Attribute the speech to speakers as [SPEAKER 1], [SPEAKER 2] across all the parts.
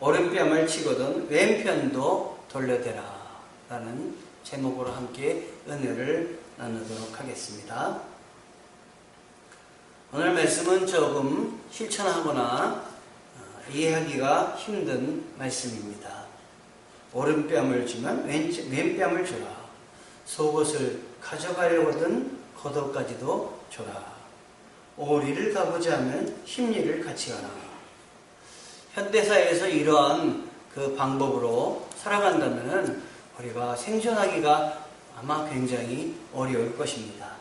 [SPEAKER 1] 오른뺨을 치거든 왼편도 돌려대라 라는 제목으로 함께 은혜를 나누도록 하겠습니다. 오늘 말씀은 조금 실천하거나 이해하기가 힘든 말씀입니다. 오른뺨을 주면 왼뺨을 주라. 속옷을 가져가려거든 겉옷까지도 줘라. 오리를 가보자 하면 심리를 같이 가라. 현대사회에서 이러한 그 방법으로 살아간다면 우리가 생존하기가 아마 굉장히 어려울 것입니다.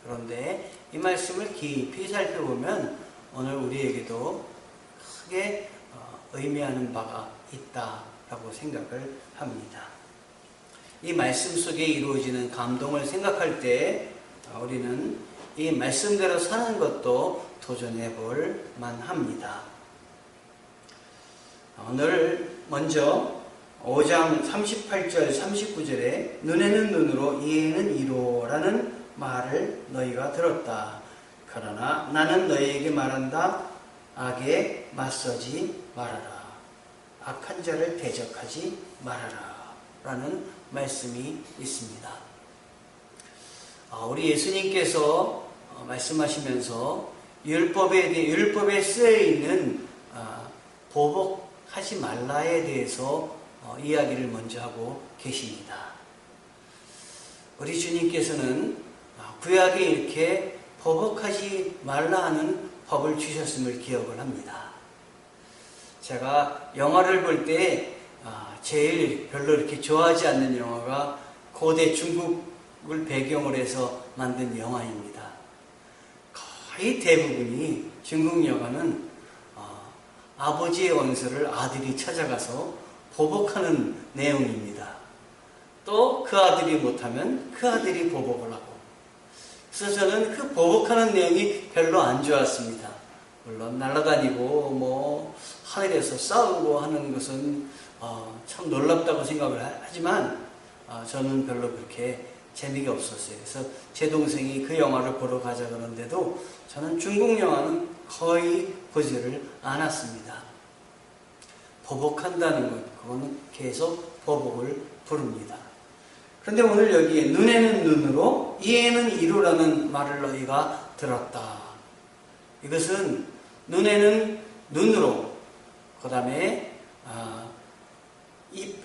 [SPEAKER 1] 그런데 이 말씀을 깊이 살펴보면 오늘 우리에게도 크게 의미하는 바가 있다라고 생각을 합니다. 이 말씀 속에 이루어지는 감동을 생각할 때 우리는 이 말씀대로 사는 것도 도전해 볼 만합니다. 오늘 먼저 5장 38절 39절에 눈에는 눈으로 이에는 이로 라는 말을 너희가 들었다. 그러나 나는 너희에게 말한다. 악에 맞서지 말아라. 악한 자를 대적하지 말아라 라는 말씀이 있습니다. 우리 예수님께서 말씀하시면서 율법에 쓰여있는 보복하지 말라에 대해서 이야기를 먼저 하고 계십니다. 우리 주님께서는 구약에 이렇게 보복하지 말라 하는 법을 주셨음을 기억을 합니다. 제가 영화를 볼 때 제일 별로 이렇게 좋아하지 않는 영화가 고대 중국을 배경으로 해서 만든 영화입니다. 거의 대부분이 중국 영화는 아버지의 원수를 아들이 찾아가서 보복하는 내용입니다. 또 그 아들이 못하면 그 아들이 보복을 하고. 그래서 저는 그 보복하는 내용이 별로 안 좋았습니다. 물론 날아다니고 하늘에서 싸우고 하는 것은 참 놀랍다고 생각을 하지만 저는 별로 그렇게 재미가 없었어요. 그래서 제 동생이 그 영화를 보러 가자 그러는데도 저는 중국 영화는 거의 보지를 않았습니다. 보복한다는 것, 그거는 계속 보복을 부릅니다. 그런데 오늘 여기에 눈에는 눈으로 이에는 이로라는 말을 너희가 들었다. 이것은 눈에는 눈으로, 그 다음에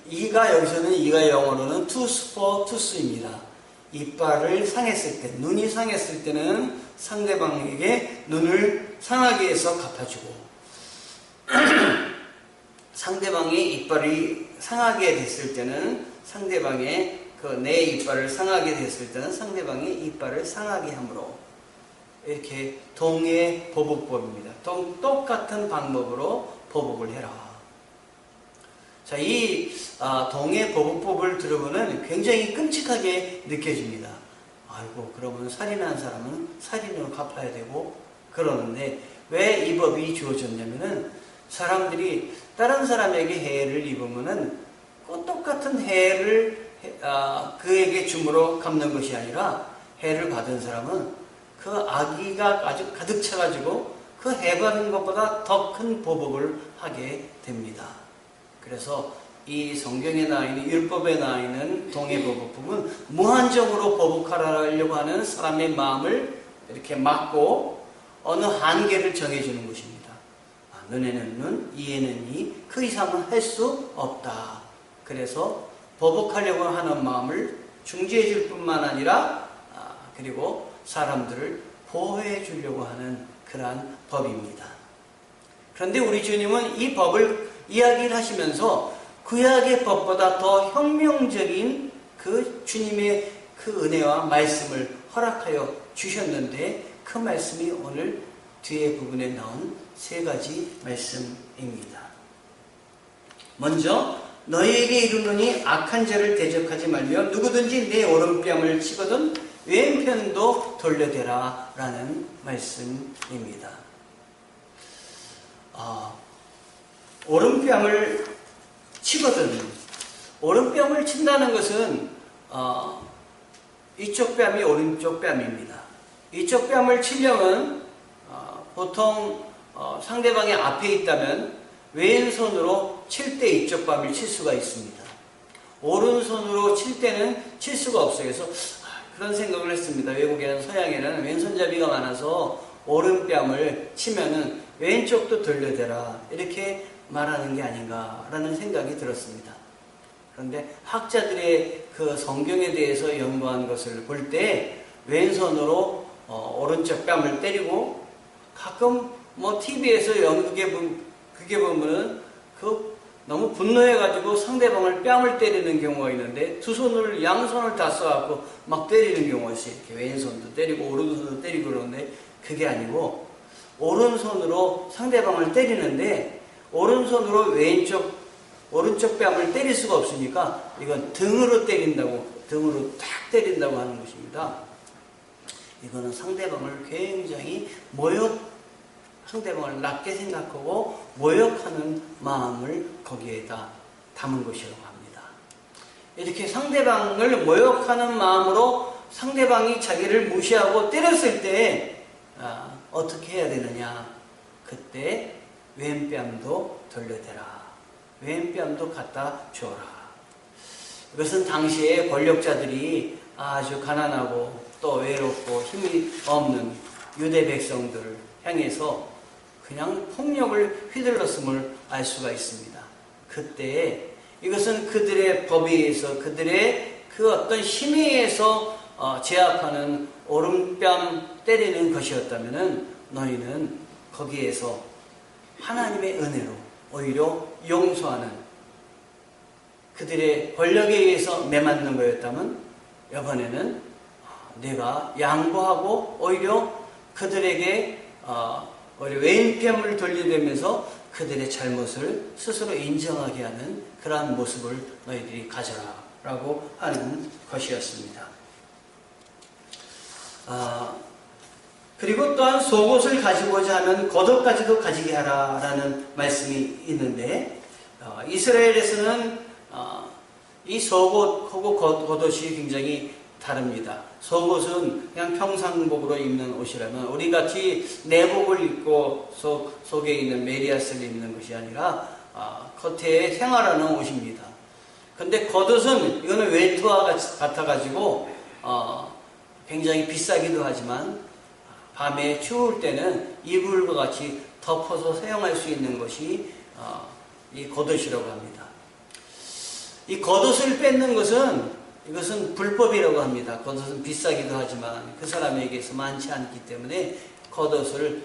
[SPEAKER 1] 이가 여기서는 이가 영어로는 tooth for tooth입니다. 이빨을 상했을 때, 눈이 상했을 때는 상대방에게 눈을 상하게 해서 갚아주고 상대방의 이빨이 상하게 됐을 때는 상대방의 내 이빨을 상하게 됐을 때는 상대방의 이빨을 상하게 함으로 이렇게 동의 보복법입니다. 똑같은 방법으로 보복을 해라. 자, 이 동의 보복법을 들어보면 굉장히 끔찍하게 느껴집니다. 아이고, 그러면 살인한 사람은 살인으로 갚아야 되고 그러는데 왜 이 법이 주어졌냐면은 사람들이 다른 사람에게 해를 입으면은 똑같은 해를 그에게 줌으로 갚는 것이 아니라 해를 받은 사람은 그 악의가 아주 가득 차가지고 그 해 받은 것보다 더 큰 보복을 하게 됩니다. 그래서 이 성경에 나와 있는 율법에 나와 있는 동해보복법은 무한적으로 보복하려고 하는 사람의 마음을 이렇게 막고 어느 한계를 정해주는 것입니다. 눈에는 눈, 이에는 이, 그 이상은 할 수 없다. 그래서 보복하려고 하는 마음을 중지해 줄 뿐만 아니라 그리고 사람들을 보호해 주려고 하는 그러한 법입니다. 그런데 우리 주님은 이 법을 이야기를 하시면서 구약의 법보다 더 혁명적인 그 주님의 그 은혜와 말씀을 허락하여 주셨는데 그 말씀이 오늘 뒤에 부분에 나온 세 가지 말씀입니다. 먼저 너희에게 이르노니 악한 자를 대적하지 말며 누구든지 내 오른뺨을 치거든 왼편도 돌려대라 라는 말씀입니다. 오른뺨을 치거든, 오른뺨을 친다는 것은 이쪽 뺨이 오른쪽 뺨입니다. 이쪽 뺨을 치려면 보통 상대방이 앞에 있다면 왼손으로 칠 때 이쪽 밤을 칠 수가 있습니다. 오른손으로 칠 때는 칠 수가 없어요. 그래서 그런 생각을 했습니다. 외국에는, 서양에는 왼손잡이가 많아서 오른뺨을 치면은 왼쪽도 돌려대라, 이렇게 말하는 게 아닌가라는 생각이 들었습니다. 그런데 학자들의 그 성경에 대해서 연구한 것을 볼 때 왼손으로 오른쪽 뺨을 때리고, 가끔 뭐 TV에서 연극에 그게 보면은 너무 분노해가지고 상대방을 뺨을 때리는 경우가 있는데, 두 손을, 양손을 다 써갖고 막 때리는 경우가 있어요. 이렇게 왼손도 때리고 오른손도 때리고. 그러는데 그게 아니고, 오른손으로 상대방을 때리는데 오른손으로 오른쪽 뺨을 때릴 수가 없으니까 이건 등으로 때린다고, 등으로 탁 때린다고 하는 것입니다. 이거는 상대방을 굉장히 상대방을 낮게 생각하고 모욕하는 마음을 거기에다 담은 것이라고 합니다. 이렇게 상대방을 모욕하는 마음으로 상대방이 자기를 무시하고 때렸을 때 어떻게 해야 되느냐? 그때 왼뺨도 돌려대라, 왼뺨도 갖다 줘라. 이것은 당시에 권력자들이 아주 가난하고 또 외롭고 힘이 없는 유대 백성들을 향해서 그냥 폭력을 휘둘렀음을 알 수가 있습니다. 그때 이것은 그들의 법에 의해서, 그들의 그 어떤 힘에 의해서 제압하는 오른뺨 때리는 것이었다면 너희는 거기에서 하나님의 은혜로 오히려 용서하는, 그들의 권력에 의해서 매맞는 거였다면 이번에는 내가 양보하고 오히려 그들에게 왼편을 돌려대면서 그들의 잘못을 스스로 인정하게 하는 그러한 모습을 너희들이 가져라 라고 하는 것이었습니다. 그리고 또한 속옷을 가지고자 하면 겉옷까지도 가지게 하라 라는 말씀이 있는데, 이스라엘에서는 이 속옷하고 겉옷이 굉장히 다릅니다. 속옷은 그냥 평상복으로 입는 옷이라면, 우리같이 내복을 입고 속에 있는 메리아스를 입는 것이 아니라 겉에 생활하는 옷입니다. 근데 겉옷은, 이거는 외투와 같아가지고 굉장히 비싸기도 하지만 밤에 추울 때는 이불과 같이 덮어서 사용할 수 있는 것이 이 겉옷이라고 합니다. 이 겉옷을 뺏는 것은, 이것은 불법이라고 합니다. 겉옷은 비싸기도 하지만 그 사람에게서 많지 않기 때문에 겉옷을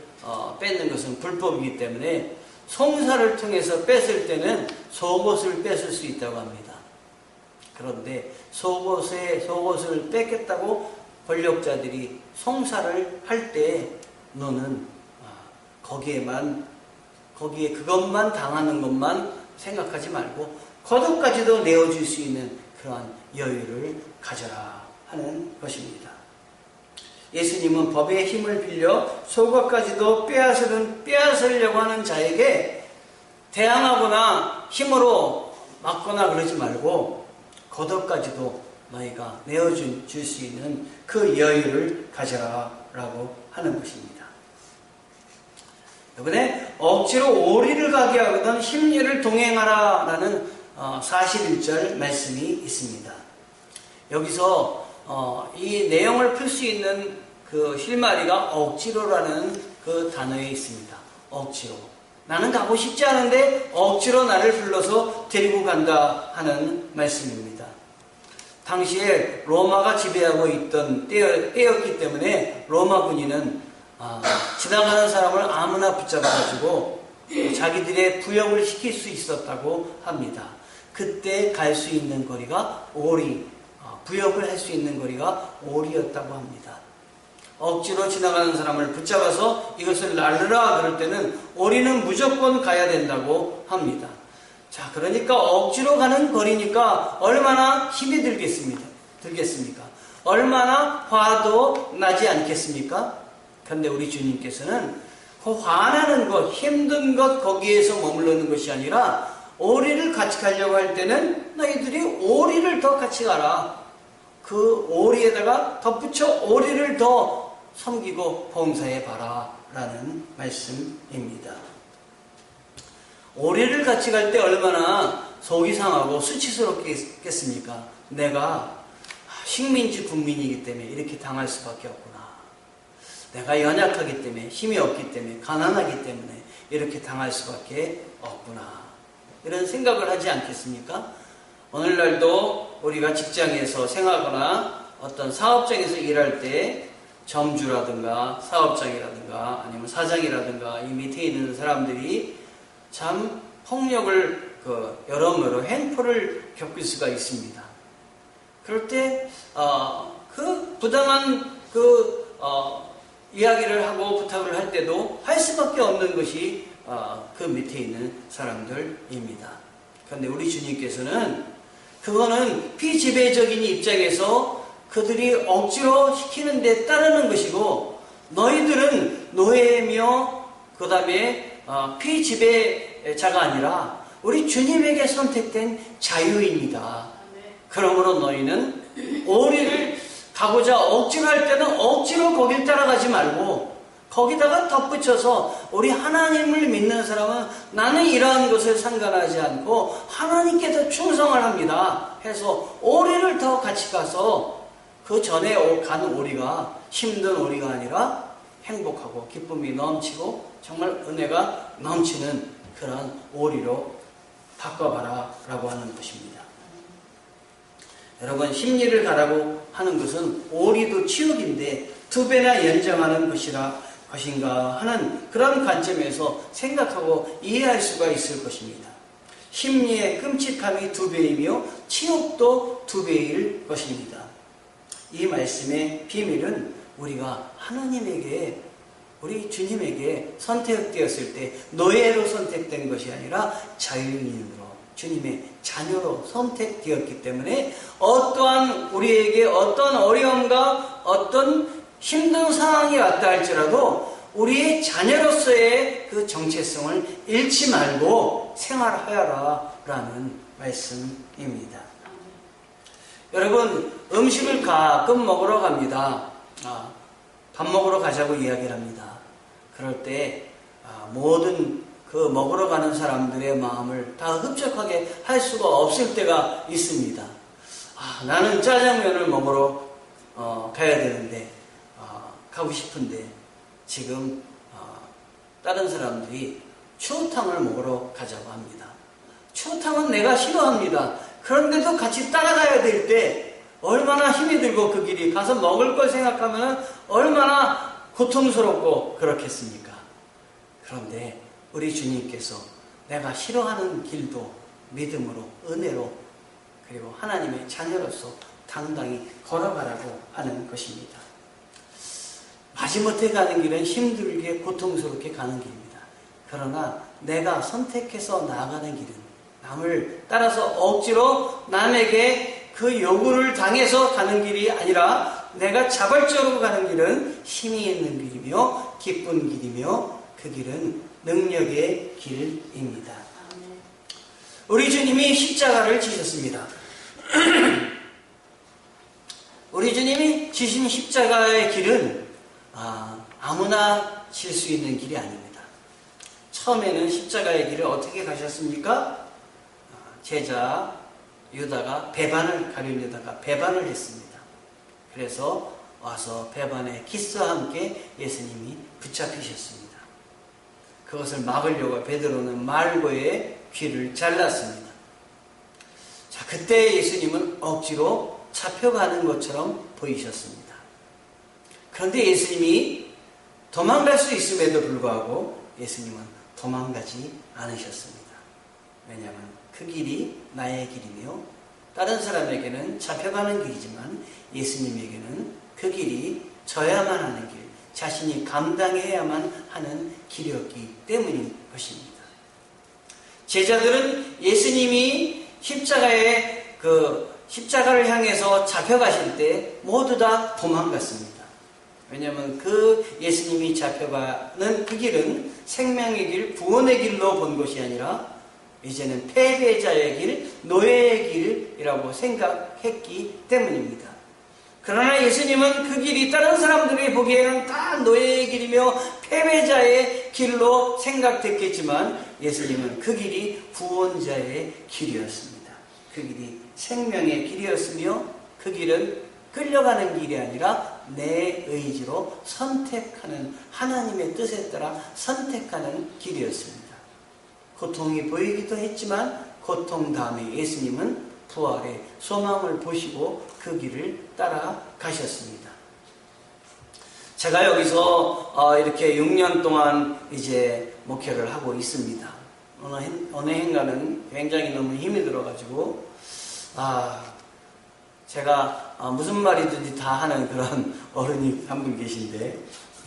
[SPEAKER 1] 뺏는 것은 불법이기 때문에 송사를 통해서 뺏을 때는 속옷을 뺏을 수 있다고 합니다. 그런데 속옷을 뺏겠다고 권력자들이 송사를 할 때 너는 거기에 그것만 당하는 것만 생각하지 말고 겉옷까지도 내어줄 수 있는 그러한 여유를 가져라 하는 것입니다. 예수님은 법의 힘을 빌려 속옷까지도 빼앗으려고 하는 자에게 대항하거나 힘으로 막거나 그러지 말고 겉옷까지도 너희가 내어줄 수 있는 그 여유를 가져라 라고 하는 것입니다. 이번에 억지로 오리를 가게 하거든 심리를 동행하라 라는 41절 말씀이 있습니다. 여기서 이 내용을 풀 수 있는 그 실마리가 억지로라는 그 단어에 있습니다. 억지로. 나는 가고 싶지 않은데 억지로 나를 불러서 데리고 간다 하는 말씀입니다. 당시에 로마가 지배하고 있던 때였기 때문에 로마 군인은 지나가는 사람을 아무나 붙잡아가지고 자기들의 부역을 시킬 수 있었다고 합니다. 그때 갈 수 있는 거리가 부역을 할 수 있는 거리가 오리였다고 합니다. 억지로 지나가는 사람을 붙잡아서 이것을 날르라 그럴 때는 오리는 무조건 가야 된다고 합니다. 자, 그러니까 억지로 가는 거리니까 얼마나 힘이 들겠습니까? 얼마나 화도 나지 않겠습니까? 그런데 우리 주님께서는 그 화나는 것, 힘든 것 거기에서 머무르는 것이 아니라 오리를 같이 가려고 할 때는 너희들이 오리를 더 같이 가라. 그 오리에다가 덧붙여 오리를 더 섬기고 봉사해 봐라 라는 말씀입니다. 오리를 같이 갈 때 얼마나 속이 상하고 수치스럽겠습니까? 내가 식민지 국민이기 때문에 이렇게 당할 수밖에 없구나. 내가 연약하기 때문에, 힘이 없기 때문에, 가난하기 때문에 이렇게 당할 수밖에 없구나. 이런 생각을 하지 않겠습니까? 오늘날도 우리가 직장에서 생활하거나 어떤 사업장에서 일할 때 점주라든가 사업장이라든가 아니면 사장이라든가 이 밑에 있는 사람들이 참 폭력을 여러모로 횡포를 겪을 수가 있습니다. 그럴 때 그 부당한 이야기를 하고 부탁을 할 때도 할 수밖에 없는 것이 그 밑에 있는 사람들입니다. 그런데 우리 주님께서는 그거는 비지배적인 입장에서 그들이 억지로 시키는데 따르는 것이고 너희들은 노예며 그 다음에 비지배자가 아니라 우리 주님에게 선택된 자유인이다. 그러므로 너희는 오리를 가고자 억지로 할 때는 억지로 거길 따라가지 말고 거기다가 덧붙여서 우리 하나님을 믿는 사람은 나는 이러한 것을 상관하지 않고 하나님께 더 충성을 합니다 해서 오리를 더 같이 가서 그 전에 간 오리가 힘든 오리가 아니라 행복하고 기쁨이 넘치고 정말 은혜가 넘치는 그런 오리로 바꿔봐라 라고 하는 것입니다. 여러분, 심리를 가라고 하는 것은 오리도 치욕인데 두 배나 연장하는 것인가 하는 그런 관점에서 생각하고 이해할 수가 있을 것입니다. 심리의 끔찍함이 두 배이며 치욕도 두 배일 것입니다. 이 말씀의 비밀은 우리가 하나님에게 우리 주님에게 선택되었을 때 노예로 선택된 것이 아니라 자유인으로 주님의 자녀로 선택되었기 때문에 어떠한 우리에게 어떤 어려움과 어떤 힘든 상황이 왔다 할지라도 우리의 자녀로서의 그 정체성을 잃지 말고 생활하여라 라는 말씀입니다. 여러분, 음식을 가끔 먹으러 갑니다. 밥 먹으러 가자고 이야기를 합니다. 그럴 때 모든 그 먹으러 가는 사람들의 마음을 다 흡족하게 할 수가 없을 때가 있습니다. 나는 짜장면을 먹으러 가야 되는데 가고 싶은데 지금 다른 사람들이 추어탕을 먹으러 가자고 합니다. 추어탕은 내가 싫어합니다. 그런데도 같이 따라가야 될 때 얼마나 힘이 들고 그 길이 가서 먹을 걸 생각하면 얼마나 고통스럽고 그렇겠습니까? 그런데 우리 주님께서 내가 싫어하는 길도 믿음으로 은혜로 그리고 하나님의 자녀로서 당당히 걸어가라고 하는 것입니다. 마지못해 가는 길은 힘들게 고통스럽게 가는 길입니다. 그러나 내가 선택해서 나아가는 길은 남을 따라서 억지로 남에게 그 요구를 당해서 가는 길이 아니라 내가 자발적으로 가는 길은 힘이 있는 길이며 기쁜 길이며 그 길은 능력의 길입니다. 우리 주님이 십자가를 지셨습니다. 우리 주님이 지신 십자가의 길은 아무나 질 수 있는 길이 아닙니다. 처음에는 십자가의 길을 어떻게 가셨습니까? 제자 유다가 배반을 가리려다가 배반을 했습니다. 그래서 와서 배반의 키스와 함께 예수님이 붙잡히셨습니다. 그것을 막으려고 베드로는 말고의 귀를 잘랐습니다. 자, 그때 예수님은 억지로 잡혀가는 것처럼 보이셨습니다. 그런데 예수님이 도망갈 수 있음에도 불구하고 예수님은 도망가지 않으셨습니다. 왜냐하면 그 길이 나의 길이며 다른 사람에게는 잡혀가는 길이지만 예수님에게는 그 길이 져야만 하는 길, 자신이 감당해야만 하는 길이었기 때문인 것입니다. 제자들은 예수님이 십자가를 향해서 잡혀가실 때 모두 다 도망갔습니다. 왜냐하면 그 예수님이 잡혀가는 그 길은 생명의 길, 구원의 길로 본 것이 아니라 이제는 패배자의 길, 노예의 길이라고 생각했기 때문입니다. 그러나 예수님은 그 길이 다른 사람들이 보기에는 다 노예의 길이며 패배자의 길로 생각됐겠지만 예수님은 그 길이 구원자의 길이었습니다. 그 길이 생명의 길이었으며 그 길은 끌려가는 길이 아니라 내 의지로 선택하는, 하나님의 뜻에 따라 선택하는 길이었습니다. 고통이 보이기도 했지만 고통 다음에 예수님은 부활의 소망을 보시고 그 길을 따라가셨습니다. 제가 여기서 이렇게 6년 동안 이제 목회를 하고 있습니다. 어느 행간은 굉장히 너무 힘이 들어가지고 제가 무슨 말이든지 다 하는 그런 어른이 한 분 계신데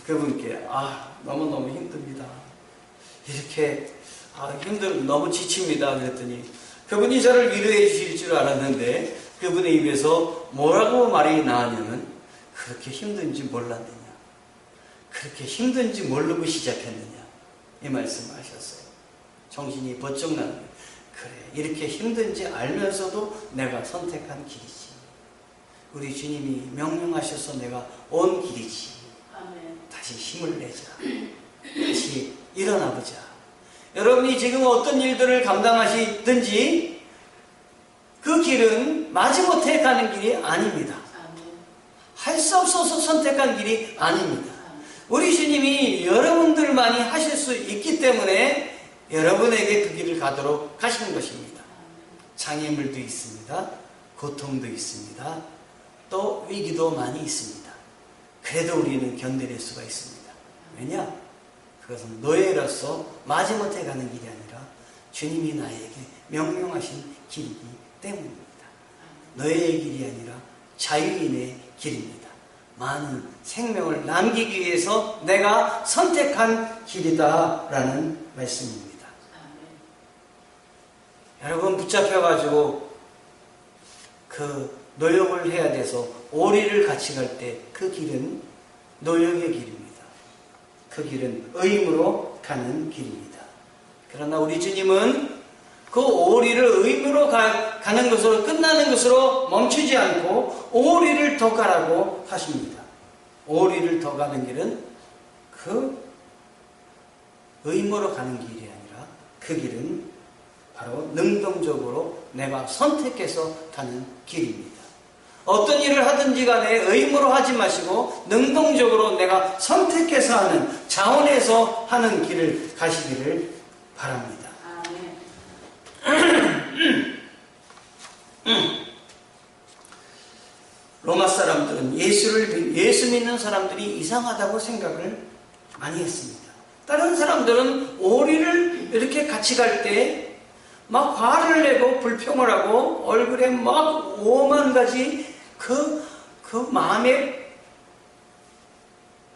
[SPEAKER 1] 그분께 너무너무 힘듭니다. 이렇게 너무 지칩니다. 그랬더니 그분이 저를 위로해 주실 줄 알았는데 그분의 입에서 뭐라고 말이 나왔냐면 그렇게 힘든지 몰랐느냐, 그렇게 힘든지 모르고 시작했느냐, 이 말씀을 하셨어요. 정신이 번쩍 나는 거예요. 그래, 이렇게 힘든지 알면서도 내가 선택한 길이지. 우리 주님이 명령하셔서 내가 온 길이지. 다시 힘을 내자. 다시 일어나보자. 여러분이 지금 어떤 일들을 감당하시든지 그 길은 마지못해 가는 길이 아닙니다. 할 수 없어서 선택한 길이 아닙니다. 우리 주님이 여러분들만이 하실 수 있기 때문에 여러분에게 그 길을 가도록 하시는 것입니다. 장애물도 있습니다. 고통도 있습니다. 또 위기도 많이 있습니다. 그래도 우리는 견뎌낼 수가 있습니다. 왜냐? 그것은 노예로서 마지못해 가는 길이 아니라 주님이 나에게 명령하신 길이기 때문입니다. 노예의 길이 아니라 자유인의 길입니다. 많은 생명을 남기기 위해서 내가 선택한 길이다라는 말씀입니다. 여러분 붙잡혀가지고 그 노역을 해야 돼서 오리를 같이 갈 때 그 길은 노역의 길입니다. 그 길은 의무로 가는 길입니다. 그러나 우리 주님은 그 오리를 의무로 가는 것으로 끝나는 것으로 멈추지 않고 오리를 더 가라고 하십니다. 오리를 더 가는 길은 그 의무로 가는 길이 아니라 그 길은 바로 능동적으로 내가 선택해서 가는 길입니다. 어떤 일을 하든지 간에 의무로 하지 마시고 능동적으로 내가 선택해서 하는, 자원해서 하는 길을 가시기를 바랍니다. 로마 사람들은 예수 믿는 사람들이 이상하다고 생각을 많이 했습니다. 다른 사람들은 오리를 이렇게 같이 갈 때 막 화를 내고 불평을 하고 얼굴에 막 5만 가지 그 마음에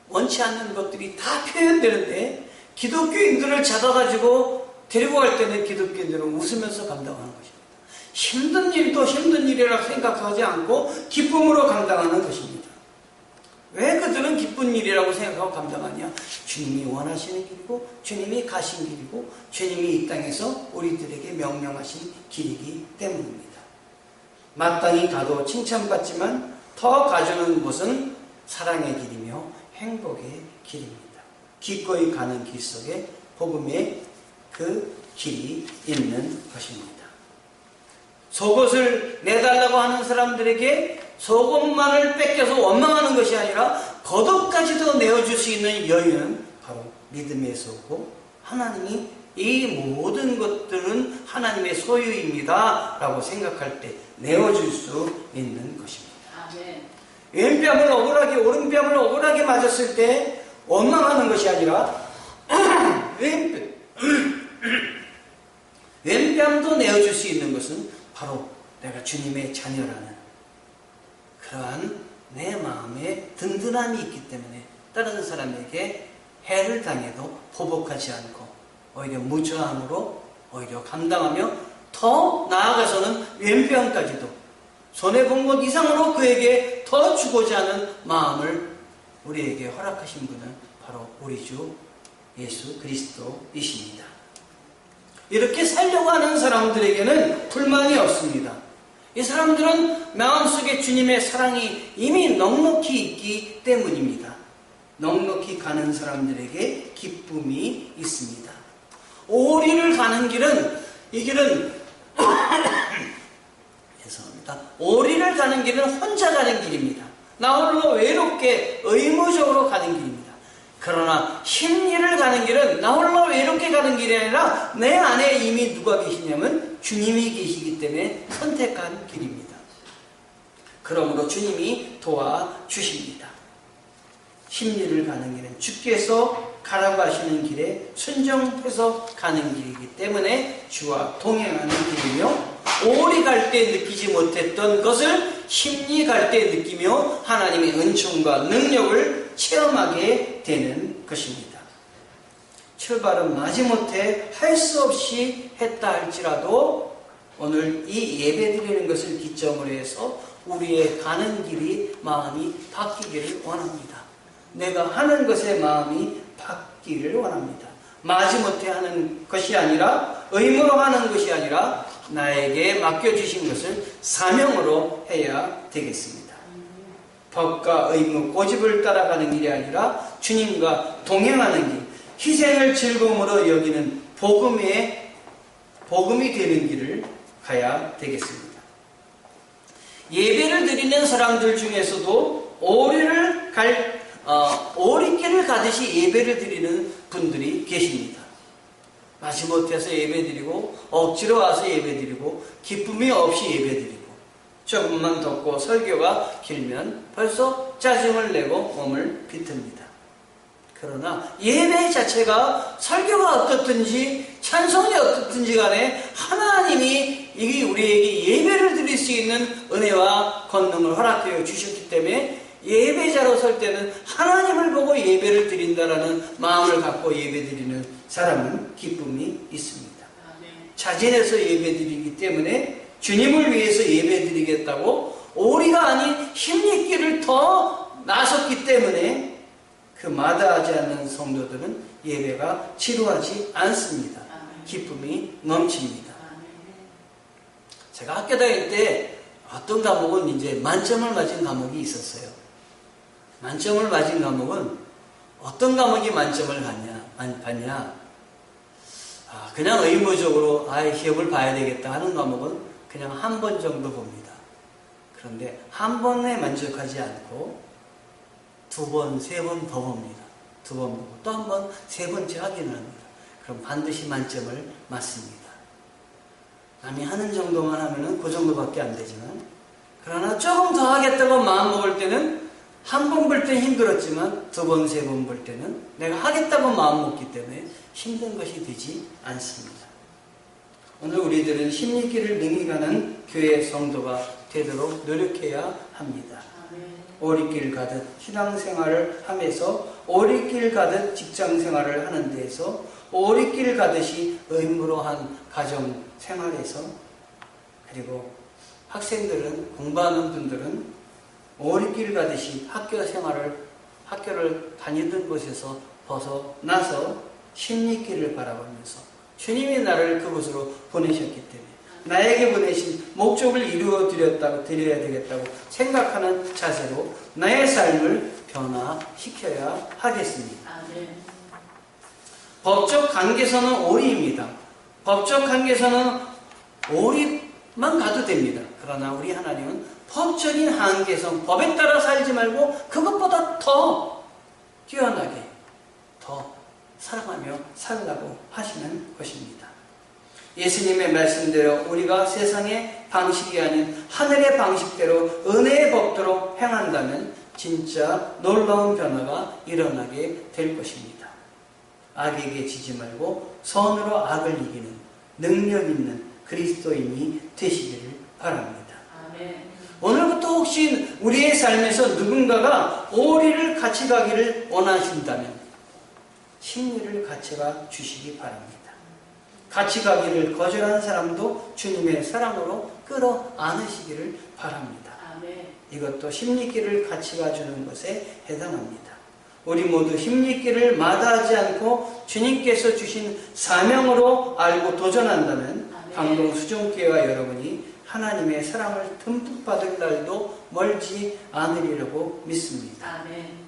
[SPEAKER 1] 원치 않는 것들이 다 표현되는데 기독교인들을 잡아가지고 데리고 갈 때는 기독교인들은 웃으면서 감당하는 것입니다. 힘든 일도 힘든 일이라고 생각하지 않고 기쁨으로 감당하는 것입니다. 왜 그들은 기쁜 일이라고 생각하고 감당하냐? 주님이 원하시는 길이고 주님이 가신 길이고 주님이 이 땅에서 우리들에게 명령하신 길이기 때문입니다. 마땅히 가도 칭찬받지만 더 가주는 곳은 사랑의 길이며 행복의 길입니다. 기꺼이 가는 길 속에 복음의 그 길이 있는 것입니다. 속옷을 내달라고 하는 사람들에게 속옷만을 뺏겨서 원망하는 것이 아니라 겉옷까지도 내어줄 수 있는 여유는 바로 믿음의 소고 하나님이 이 모든 것들은 하나님의 소유입니다 라고 생각할 때 내어줄 수 있는 것입니다. 왼뺨을 억울하게 오른뺨을 억울하게 맞았을 때 원망하는 것이 아니라 왼뺨도 내어줄 수 있는 것은 바로 내가 주님의 자녀라는 그러한 내 마음에 든든함이 있기 때문에 다른 사람에게 해를 당해도 보복하지 않고 오히려 무저항으로 오히려 감당하며 더 나아가서는 왼편까지도 손해본 것 이상으로 그에게 더 주고자 하는 마음을 우리에게 허락하신 분은 바로 우리 주 예수 그리스도이십니다. 이렇게 살려고 하는 사람들에게는 불만이 없습니다. 이 사람들은 마음속에 주님의 사랑이 이미 넉넉히 있기 때문입니다. 넉넉히 가는 사람들에게 기쁨이 있습니다. 오리를 가는 길은, 이 길은 죄송합니다. 오리를 가는 길은 혼자 가는 길입니다. 나 홀로 외롭게 의무적으로 가는 길입니다. 그러나 심리를 가는 길은 나 홀로 외롭게 가는 길이 아니라 내 안에 이미 누가 계시냐면 주님이 계시기 때문에 선택한 길입니다. 그러므로 주님이 도와주십니다. 심리를 가는 길은 주께서 가라고 하시는 길에 순종해서 가는 길이기 때문에 주와 동행하는 길이며, 오리 갈 때 느끼지 못했던 것을 심리 갈 때 느끼며 하나님의 은총과 능력을 체험하게 되는 것입니다. 출발은 마지못해 할 수 없이 했다 할지라도 오늘 이 예배 드리는 것을 기점으로 해서 우리의 가는 길이 마음이 바뀌기를 원합니다. 내가 하는 것에 마음이 바뀌기를 원합니다. 마지못해 하는 것이 아니라, 의무로 하는 것이 아니라 나에게 맡겨주신 것을 사명으로 해야 되겠습니다. 법과 의무, 고집을 따라가는 길이 아니라 주님과 동행하는 길, 희생을 즐거움으로 여기는 복음이 되는 길을 가야 되겠습니다. 예배를 드리는 사람들 중에서도 오리길을 가듯이 예배를 드리는 분들이 계십니다. 마지못해서 예배드리고 억지로 와서 예배드리고 기쁨이 없이 예배드리고, 조금만 덥고 설교가 길면 벌써 짜증을 내고 몸을 비틉니다. 그러나 예배 자체가 설교가 어떻든지 찬송이 어떻든지 간에 하나님이 우리에게 예배를 드릴 수 있는 은혜와 권능을 허락하여 주셨기 때문에 예배자로 설 때는 하나님을 보고 예배를 드린다라는 마음을 갖고 예배드리는 사람은 기쁨이 있습니다. 자진해서 예배드리기 때문에 주님을 위해서 예배드리겠다고 오리가 아닌 힘있기를 더 나섰기 때문에 그 마다하지 않는 성도들은 예배가 지루하지 않습니다. 기쁨이 넘칩니다. 제가 학교 다닐 때 어떤 과목은 이제 만점을 맞은 과목이 있었어요. 만점을 맞은 과목은 어떤 과목이 만점을 받냐? 그냥 의무적으로 시험을 봐야 되겠다 하는 과목은 그냥 한 번 정도 봅니다. 그런데 한 번에 만족하지 않고 두 번, 세 번 더 봅니다. 두 번 보고 또 한 번, 세 번째 확인을 합니다. 그럼 반드시 만점을 맞습니다. 남이 하는 정도만 하면은 그 정도밖에 안 되지만, 그러나 조금 더 하겠다고 마음 먹을 때는 한 번 볼 때는 힘들었지만 두 번, 세 번 볼 때는 내가 하겠다고 마음 먹기 때문에 힘든 것이 되지 않습니다. 오늘 우리들은 심리길을 능히 가는 교회 성도가 되도록 노력해야 합니다. 오리길 가듯 신앙생활을 하면서, 오리길 가듯 직장생활을 하는 데에서, 오리길 가듯이 의무로 한 가정생활에서, 그리고 학생들은, 공부하는 분들은 오리길 가듯이 학교를 다니던 곳에서 벗어나서 심리길을 바라보면서 주님이 나를 그곳으로 보내셨기 때문에 나에게 보내신 목적을 이루어드려야 되겠다고 생각하는 자세로 나의 삶을 변화시켜야 하겠습니다. 법적 관계선은 오리입니다. 법적 관계선은 오리만 가도 됩니다. 그러나 우리 하나님은 법적인 한계선, 법에 따라 살지 말고 그것보다 더 뛰어나게, 더 사랑하며 살라고 하시는 것입니다. 예수님의 말씀대로 우리가 세상의 방식이 아닌 하늘의 방식대로 은혜의 법대로 행한다면 진짜 놀라운 변화가 일어나게 될 것입니다. 악에게 지지 말고 선으로 악을 이기는 능력 있는 그리스도인이 되시기를 바랍니다. 아멘. 오늘부터 혹시 우리의 삶에서 누군가가 오리를 같이 가기를 원하신다면 심리를 같이 가 주시기 바랍니다. 같이 가기를 거절하는 사람도 주님의 사랑으로 끌어안으시기를 바랍니다. 아멘. 이것도 심리길을 같이 가주는 것에 해당합니다. 우리 모두 심리길을 마다하지 않고 주님께서 주신 사명으로 알고 도전한다면 강동 수종교회와 여러분이 하나님의 사랑을 듬뿍 받을 날도 멀지 않으리라고 믿습니다.
[SPEAKER 2] 아멘.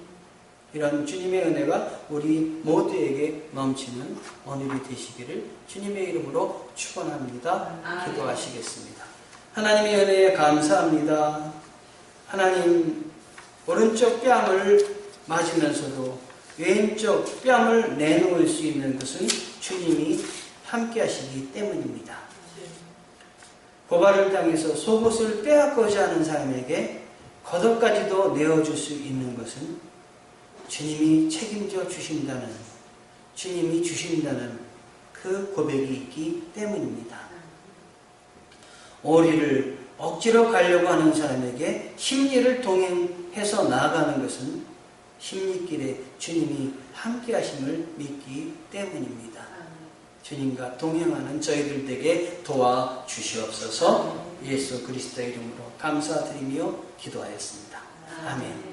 [SPEAKER 1] 이런 주님의 은혜가 우리 모두에게 넘치는 오늘이 되시기를 주님의 이름으로 축원합니다.
[SPEAKER 2] 아멘.
[SPEAKER 1] 기도하시겠습니다. 하나님의 은혜에 감사합니다. 하나님, 오른쪽 뺨을 맞으면서도 왼쪽 뺨을 내놓을 수 있는 것은 주님이 함께 하시기 때문입니다. 고발을 당해서 속옷을 빼앗고자 하는 사람에게 겉옷까지도 내어줄 수 있는 것은 주님이 책임져 주신다는, 주님이 주신다는 그 고백이 있기 때문입니다. 오리를 억지로 가려고 하는 사람에게 심리를 동행해서 나아가는 것은 심리길에 주님이 함께 하심을 믿기 때문입니다. 주님과 동행하는 저희들에게 도와주시옵소서. 예수 그리스도의 이름으로 감사드리며 기도하였습니다. 아멘.